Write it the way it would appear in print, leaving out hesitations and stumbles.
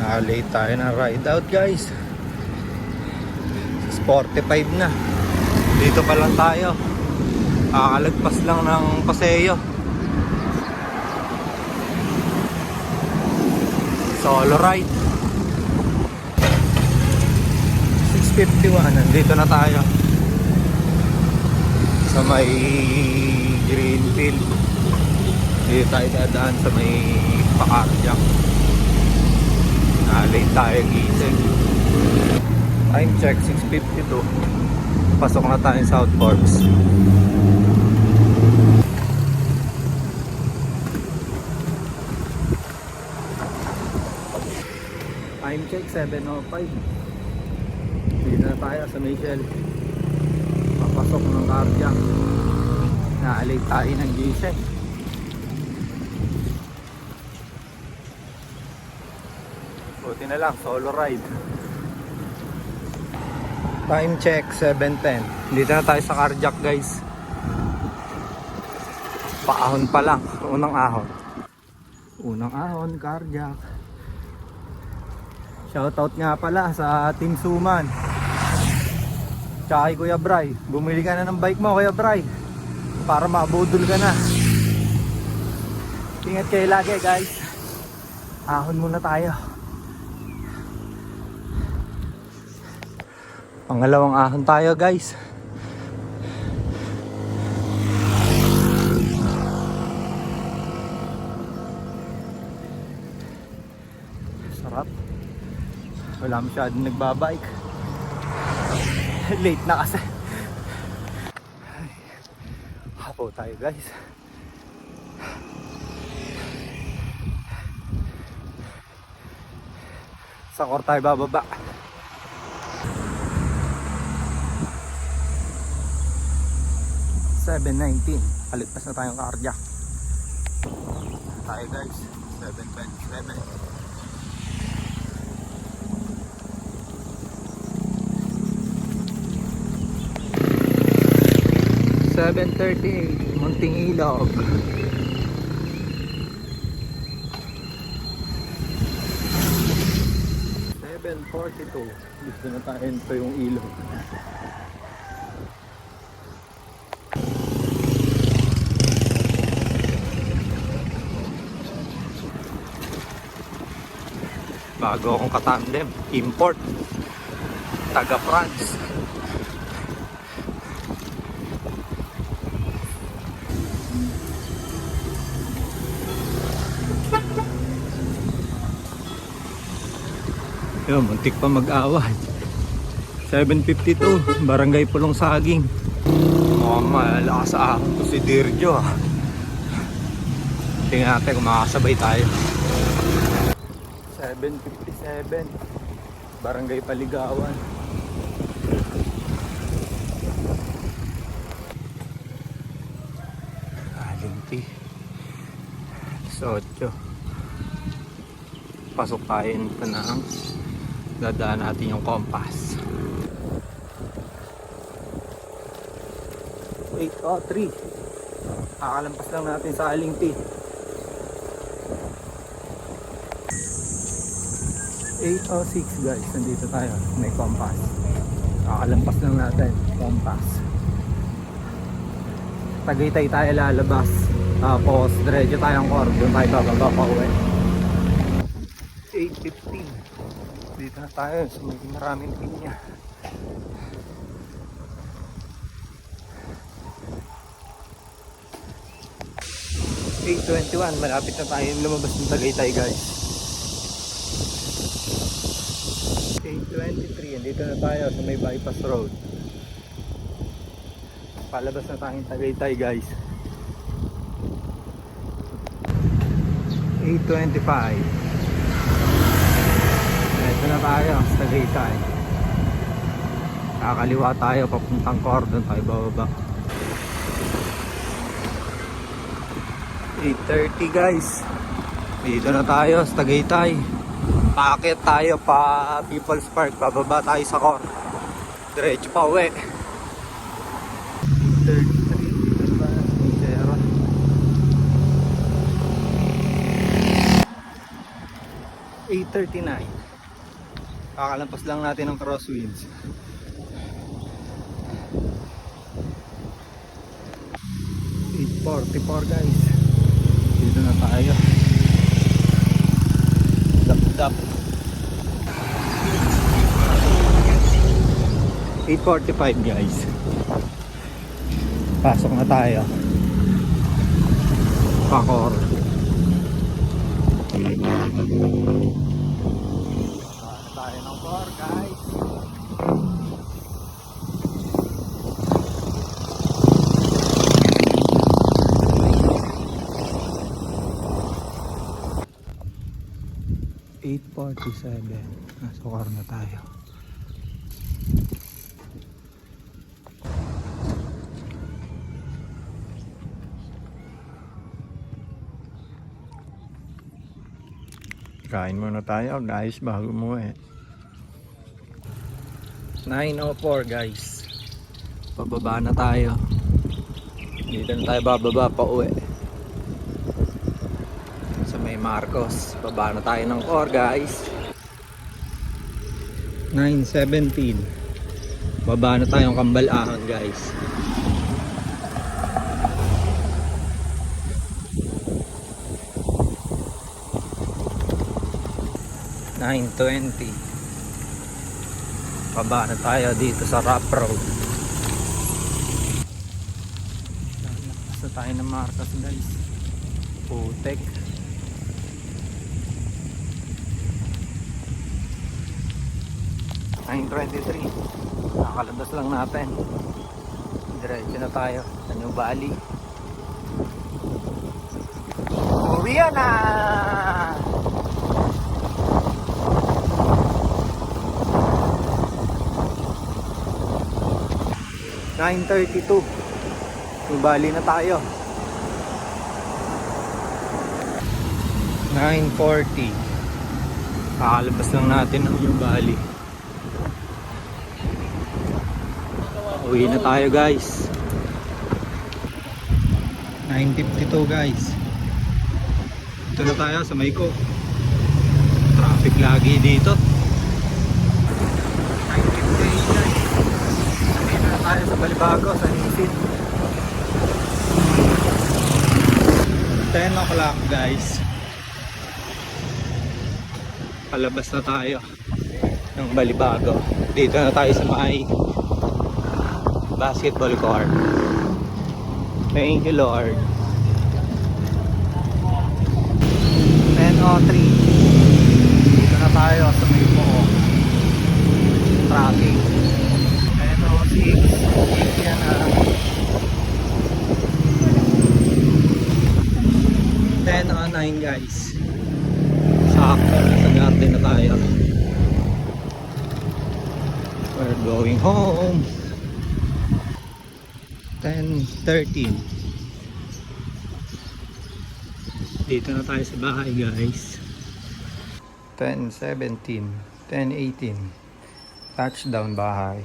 Late tayo ng ride out guys. 6:45 na. Dito pa lang tayo. Kakalagpas lang ng Paseo. Solo ride. 6:51. Nandito na tayo sa may Greenfield. Dito tayo dadaan sa may Pakarjak. Late tayo gising. Time check 6:52. Pasok na tayo sa South Forks. Time check 7:05. Dito na tayo sa Michelle. Papasok ng Cardiac. Late tayo ng gising. Buti na lang, solo ride. Time check 7:10. Dito na tayo sa Cardiac guys. Paahon pa lang, unang ahon. Unang ahon, Cardiac. Shoutout nga pala sa Team Suman. Tsaka kay Kuya Bray. Bumili ka na ng bike mo, Kuya Bray, para mabudol ka na. Ingat kayo lagi guys. Ahon muna tayo. Pangalawang ahon tayo guys. Sarap. Wala masyadong nagbabike. Late na kasi. Hapo tayo guys. Sa Cor tayo bababa. $7.19. Kaligpas na tayong Cardiac. Tayo guys. 7:27. $7.38. Munting Ilog. $7.42. Gusto na tayo ito yung ilog. Bago akong katandem, import, taga France. Yun, muntik pa mag-away. 7:52, Barangay Pulong Saging. Mukhang malakas sa ahon to si Dirjo. Tingnan natin kung makakasabay tayo. 7:57, Barangay Paligawan. Alinti 8. Pasok tayo nito ng dadaan natin yung Compass. 8:03. Kakalampas lang natin sa Alinti. 8:06 guys, nandito tayo, may Compass. Kakalampas lang natin, Compass. Tagaytay tayo lalabas. Tapos diretso tayong Cor, doon tayo bababa pa uwi. 8:15. Dito na tayo, so may maraming pinya. $8.21, malapit na tayo lumabas ng Tagaytay guys. 8:23, dito na tayo sa may bypass road. Palabas na tayong Tagaytay guys. 8:25. Ito na tayo sa Tagaytay. Kakaliwa tayo papuntang Cor, doon tayo bababa. 8:30 guys. Dito na tayo sa Tagaytay. Paakit tayo pa People's Park, bababa tayo sa Cor. Diretso pa uwi. 8:39. Kakalampas lang natin ng crosswinds. $8.44 guys. Dito na tayo. Dap. 8.45 guys. Pasok na tayo. Pakor. Tayo ng core guys. $8.47. Nasa core na tayo. Kain muna tayo guys bago umuwi. 9:04 guys. Pababa na tayo. Dito na tayo bababa pa uwi. Sa may Marcos. Baba na tayo ng core guys. 9:17. Baba na tayong Kambalahan guys. $9.20. Baba na tayo dito sa Rough Road. Nasa tayo ng Marcos guys. Putek. $9.23. Nakalabas lang natin. Diretso na tayo sa New Valley. Uwi na! $9.32. New Valley na tayo. 9.40. Kakalabas lang natin ng New Valley. Uwi na tayo guys. 9.52 guys. Ito na tayo sa Mayko. Traffic lagi dito. 9.58 guys. Dito na tayo sa Balibago, sa Nisid. 10 o'clock guys. Palabas na tayo ng Balibago. Dito na tayo sa may basketball court. Thank you Lord. 10:03. Dito na tayo sa may Mook. Traffic. 10:06. Yan na. 10:09 guys. Sakto sa garden na tayo. We're going home. 10:13. Dito na tayo sa bahay guys. 10:17. 10:18. Touchdown bahay.